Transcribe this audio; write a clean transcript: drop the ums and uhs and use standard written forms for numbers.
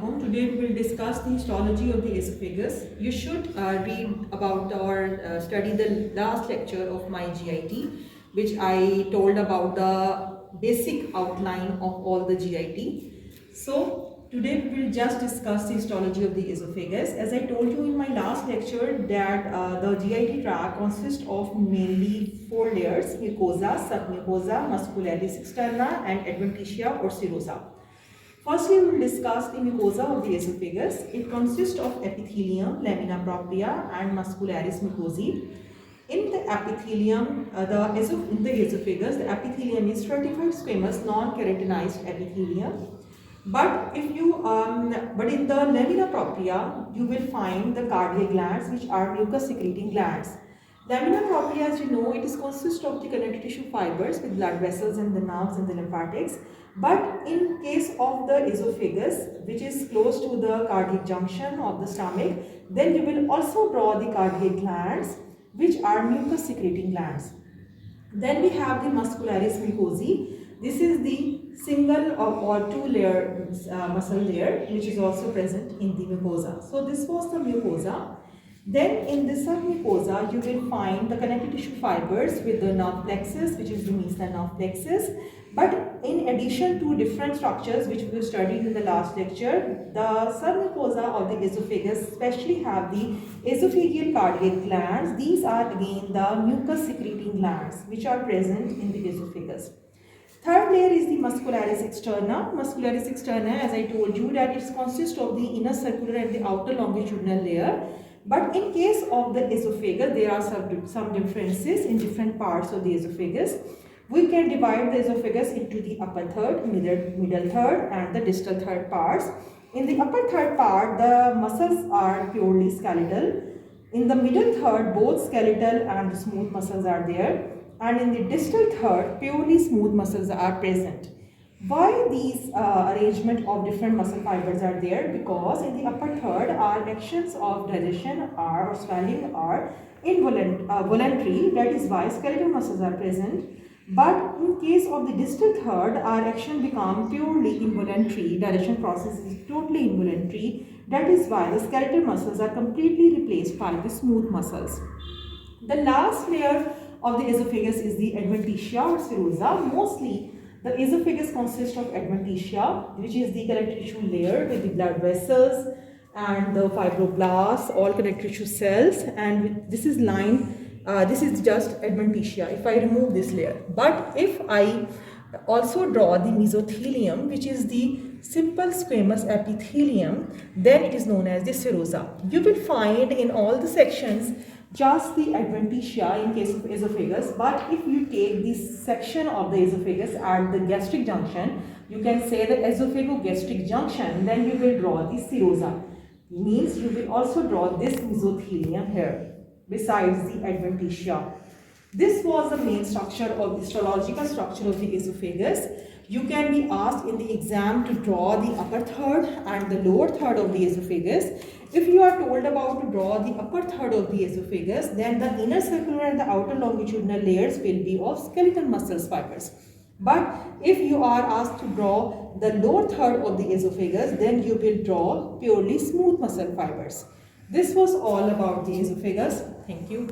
alaikum. Today we will discuss the histology of the esophagus. You should read about or study the last lecture of my GIT, which I told about the basic outline of all the GIT. So today we will just discuss the histology of the esophagus. As I told you in my last lecture that the GIT tract consists of mainly 4 layers: mucosa, submucosa, muscularis externa and adventitia or serosa. Firstly, we will discuss the mucosa of the esophagus. It consists of epithelium, lamina propria and muscularis mucosae. In the epithelium, in the esophagus, the epithelium is stratified squamous non-keratinized epithelium. But in the lamina propria, you will find the cardiac glands, which are mucus secreting glands. Lamina propria, as you know, it is consists of the connective tissue fibers with blood vessels and the nerves and the lymphatics. But in case of the esophagus, which is close to the cardiac junction of the stomach, then you will also draw the cardiac glands, which are mucus secreting glands. Then we have the muscularis mucosae. This is the single or 2-layer muscle layer, which is also present in the mucosa. So this was the mucosa. Then in the submucosa, you will find the connective tissue fibers with the nerve plexus, which is the mesial nerve plexus. But in addition to different structures which we studied in the last lecture, the submucosa of the esophagus especially have the esophageal cardiac glands. These are again the mucus secreting glands which are present in the esophagus. Third layer is the muscularis externa. Muscularis externa, as I told you, that it consists of the inner circular and the outer longitudinal layer. But in case of the esophagus, there are some differences in different parts of the esophagus. We can divide the esophagus into the upper third, middle third and the distal third parts. In the upper third part, the muscles are purely skeletal. In the middle third, both skeletal and smooth muscles are there. And in the distal third, purely smooth muscles are present. Why these arrangement of different muscle fibers are there? Because in the upper third, our actions of digestion or swelling are voluntary. That is why skeletal muscles are present. But in case of the distal third, our action becomes purely involuntary. Digestion process is totally involuntary. That is why the skeletal muscles are completely replaced by the smooth muscles. The last layer of the esophagus is the adventitia or serosa. Mostly, the esophagus consists of adventitia, which is the connective tissue layer with the blood vessels and the fibroblasts, all connective tissue cells, and this is this is just adventitia if I remove this layer. But if I also draw the mesothelium, which is the simple squamous epithelium, then it is known as the serosa. You will find in all the sections just the adventitia in case of esophagus, but if you take this section of the esophagus at the gastric junction, you can say the esophagogastric junction, then you will draw the serosa. Means you will also draw this mesothelium here besides the adventitia. This was the main structure of the histological structure of the esophagus. You can be asked in the exam to draw the upper third and the lower third of the esophagus. If you are told about to draw the upper third of the esophagus, then the inner circular and the outer longitudinal layers will be of skeletal muscles fibers. But if you are asked to draw the lower third of the esophagus, then you will draw purely smooth muscle fibers. This was all about the esophagus. Thank you.